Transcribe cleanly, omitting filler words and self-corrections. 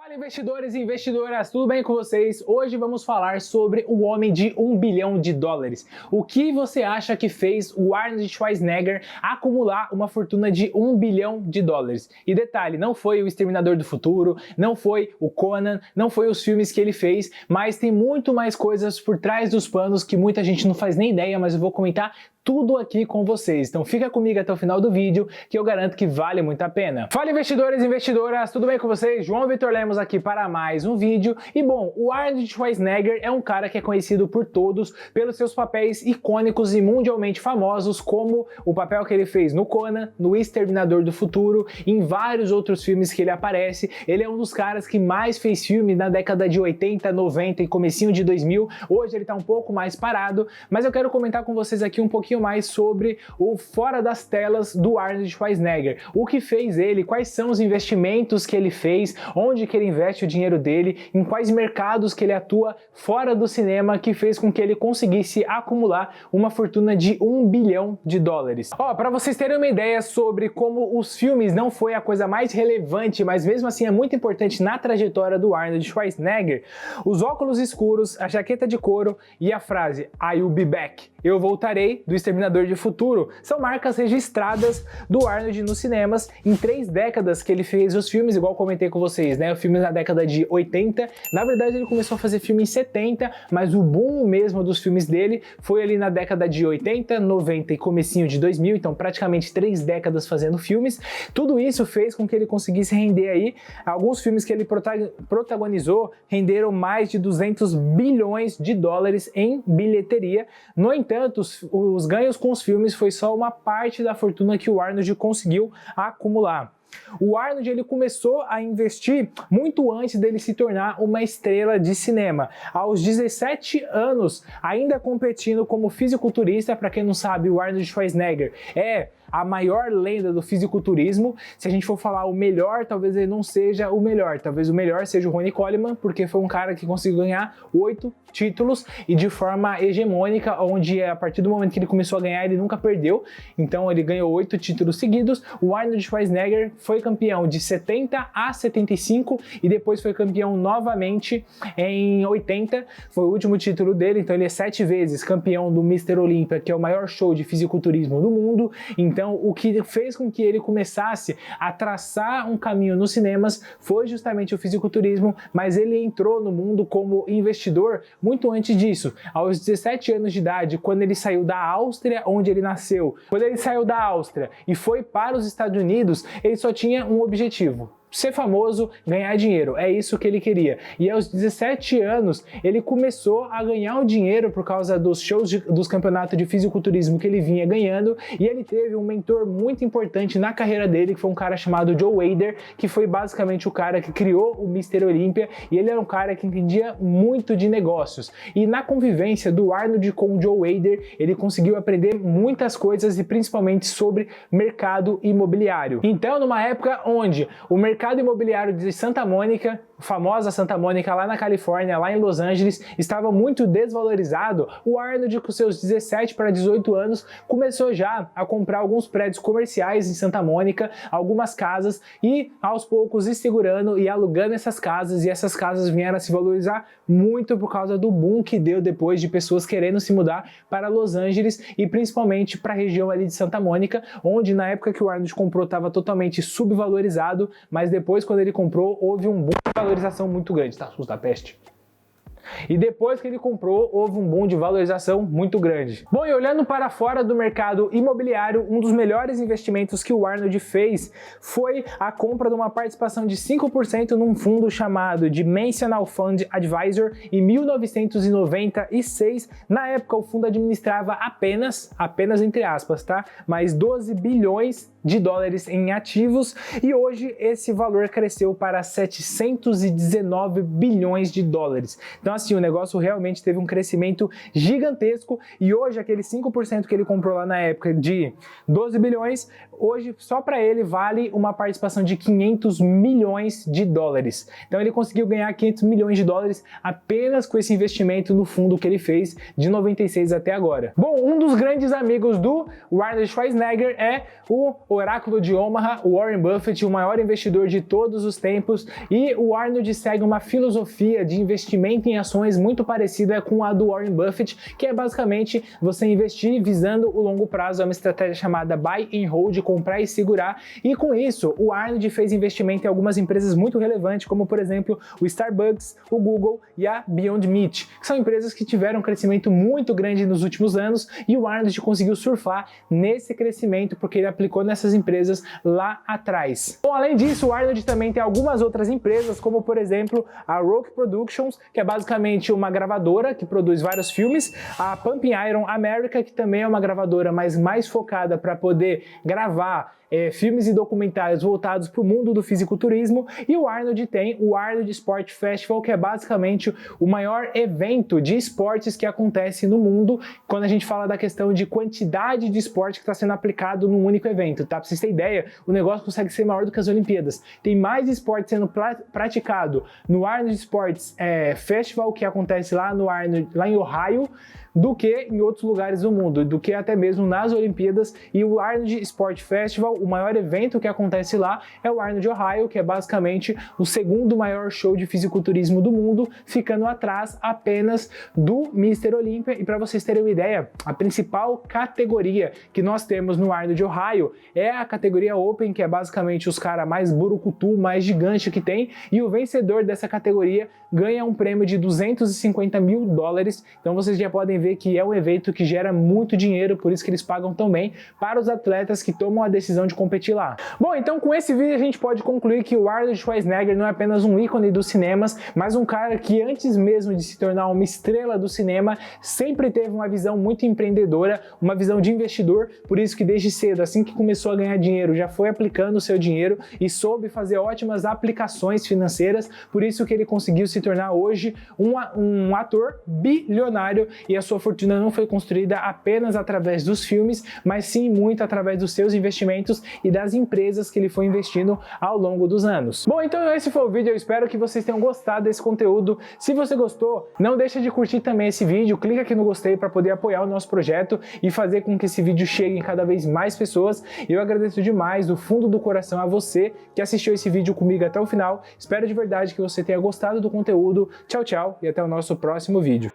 Fala investidores e investidoras, tudo bem com vocês? Hoje vamos falar sobre o homem de $1 bilhão. O que você acha que fez o Arnold Schwarzenegger acumular uma fortuna de $1 bilhão? E detalhe, não foi o Exterminador do Futuro, não foi o Conan, não foi os filmes que ele fez, mas tem muito mais coisas por trás dos panos que muita gente não faz nem ideia, mas eu vou comentar tudo aqui com vocês. Então fica comigo até o final do vídeo que eu garanto que vale muito a pena. Fala investidores e investidoras, tudo bem com vocês? João Vitor Lemos aqui para mais um vídeo. E bom, o Arnold Schwarzenegger é um cara que é conhecido por todos pelos seus papéis icônicos e mundialmente famosos, como o papel que ele fez no Conan, no Exterminador do Futuro, em vários outros filmes que ele aparece. Ele é um dos caras que mais fez filme na década de 80, 90 e comecinho de 2000. Hoje ele tá um pouco mais parado, mas eu quero comentar com vocês aqui um pouquinho mais sobre o fora das telas do Arnold Schwarzenegger. O que fez ele, quais são os investimentos que ele fez, onde que ele investe o dinheiro dele, em quais mercados que ele atua fora do cinema, que fez com que ele conseguisse acumular uma fortuna de $1 bilhão. Ó, para vocês terem uma ideia sobre como os filmes não foi a coisa mais relevante, mas mesmo assim é muito importante na trajetória do Arnold Schwarzenegger, os óculos escuros, a jaqueta de couro e a frase I will be back, eu voltarei, do Exterminador do Futuro, são marcas registradas do Arnold nos cinemas em 3 décadas que ele fez os filmes, igual comentei com vocês, né? O filme na década de 80, na verdade ele começou a fazer filme em 70, mas o boom mesmo dos filmes dele foi ali na década de 80, 90 e comecinho de 2000, então praticamente 3 décadas fazendo filmes. Tudo isso fez com que ele conseguisse render aí, alguns filmes que ele protagonizou renderam mais de $200 bilhões em bilheteria. No entanto, os ganhos com os filmes foi só uma parte da fortuna que o Arnold conseguiu acumular. O Arnold ele começou a investir muito antes dele se tornar uma estrela de cinema. Aos 17 anos, ainda competindo como fisiculturista. Para quem não sabe, o Arnold Schwarzenegger é a maior lenda do fisiculturismo. Se a gente for falar o melhor, talvez ele não seja o melhor. Talvez o melhor seja o Ronnie Coleman, porque foi um cara que conseguiu ganhar 8 títulos e de forma hegemônica, onde a partir do momento que ele começou a ganhar, ele nunca perdeu. Então ele ganhou 8 títulos seguidos. O Arnold Schwarzenegger foi campeão de 70 a 75 e depois foi campeão novamente em 80. Foi o último título dele, então ele é 7 vezes campeão do Mr. Olympia, que é o maior show de fisiculturismo do mundo. Então, o que fez com que ele começasse a traçar um caminho nos cinemas foi justamente o fisiculturismo, mas ele entrou no mundo como investidor muito antes disso. Aos 17 anos de idade, quando ele saiu da Áustria, onde ele nasceu, quando ele saiu da Áustria e foi para os Estados Unidos, ele só tinha um objetivo: ser famoso, ganhar dinheiro, é isso que ele queria. E aos 17 anos, ele começou a ganhar o dinheiro por causa dos shows dos campeonatos de fisiculturismo que ele vinha ganhando, e ele teve um mentor muito importante na carreira dele, que foi um cara chamado Joe Weider, que foi basicamente o cara que criou o Mr. Olympia, e ele era um cara que entendia muito de negócios. E na convivência do Arnold com o Joe Weider, ele conseguiu aprender muitas coisas, e principalmente sobre mercado imobiliário. Então, numa época onde o mercado imobiliário de Santa Mônica, famosa Santa Mônica lá na Califórnia, lá em Los Angeles, estava muito desvalorizado, o Arnold, com seus 17 para 18 anos, começou já a comprar alguns prédios comerciais em Santa Mônica, algumas casas, e aos poucos ir segurando e alugando essas casas, e essas casas vieram a se valorizar muito por causa do boom que deu depois de pessoas querendo se mudar para Los Angeles e principalmente para a região ali de Santa Mônica, onde na época que o Arnold comprou estava totalmente subvalorizado, mas depois, quando ele comprou, houve um boom de valorização muito grande. Tá, susto da peste. E depois que ele comprou, houve um boom de valorização muito grande. Bom, e olhando para fora do mercado imobiliário, um dos melhores investimentos que o Arnold fez foi a compra de uma participação de 5% num fundo chamado Dimensional Fund Advisor em 1996. Na época, o fundo administrava apenas entre aspas, tá? Mas $12 bilhões em ativos, e hoje esse valor cresceu para $719 bilhões. Então assim, o negócio realmente teve um crescimento gigantesco e hoje aquele 5% que ele comprou lá na época de 12 bilhões, hoje só para ele vale uma participação de 500 milhões de dólares. Então ele conseguiu ganhar 500 milhões de dólares apenas com esse investimento no fundo que ele fez de 96 até agora. Bom, um dos grandes amigos do Arnold Schwarzenegger é o oráculo de Omaha, o Warren Buffett, o maior investidor de todos os tempos, e o Arnold segue uma filosofia de investimento em ações muito parecida com a do Warren Buffett, que é basicamente você investir visando o longo prazo, é uma estratégia chamada buy and hold, comprar e segurar, e com isso o Arnold fez investimento em algumas empresas muito relevantes, como por exemplo o Starbucks, o Google e a Beyond Meat, que são empresas que tiveram um crescimento muito grande nos últimos anos, e o Arnold conseguiu surfar nesse crescimento porque ele aplicou nessas empresas lá atrás. Bom, além disso, o Arnold também tem algumas outras empresas, como por exemplo a Rock Productions, que é basicamente uma gravadora que produz vários filmes, a Pumping Iron America, que também é uma gravadora, mas mais focada para poder gravar filmes e documentários voltados para o mundo do fisiculturismo, e o Arnold tem o Arnold Sport Festival, que é basicamente o maior evento de esportes que acontece no mundo quando a gente fala da questão de quantidade de esporte que está sendo aplicado num único evento, tá? Pra vocês terem ideia, o negócio consegue ser maior do que as Olimpíadas. Tem mais esporte sendo praticado no Arnold Sports Festival, que acontece lá em Ohio, do que em outros lugares do mundo, do que até mesmo nas Olimpíadas. E o Arnold Sport Festival, o maior evento que acontece lá é o Arnold Ohio, que é basicamente o segundo maior show de fisiculturismo do mundo, ficando atrás apenas do Mr. Olympia. E para vocês terem uma ideia, a principal categoria que nós temos no Arnold Ohio é a categoria Open, que é basicamente os caras mais burucutu, mais gigante que tem, e o vencedor dessa categoria ganha um prêmio de 250 mil dólares. Então vocês já podem ver que é um evento que gera muito dinheiro, por isso que eles pagam tão bem para os atletas que tomam a decisão de competir lá. Bom, então com esse vídeo a gente pode concluir que o Arnold Schwarzenegger não é apenas um ícone dos cinemas, mas um cara que antes mesmo de se tornar uma estrela do cinema, sempre teve uma visão muito empreendedora, uma visão de investidor, por isso que desde cedo, assim que começou a ganhar dinheiro, já foi aplicando o seu dinheiro e soube fazer ótimas aplicações financeiras, por isso que ele conseguiu se tornar hoje um ator bilionário, e a sua fortuna não foi construída apenas através dos filmes, mas sim muito através dos seus investimentos e das empresas que ele foi investindo ao longo dos anos. Bom, então esse foi o vídeo, eu espero que vocês tenham gostado desse conteúdo. Se você gostou, não deixa de curtir também esse vídeo, clica aqui no gostei para poder apoiar o nosso projeto e fazer com que esse vídeo chegue em cada vez mais pessoas. Eu agradeço demais do fundo do coração a você que assistiu esse vídeo comigo até o final. Espero de verdade que você tenha gostado do conteúdo. Tchau, tchau e até o nosso próximo vídeo.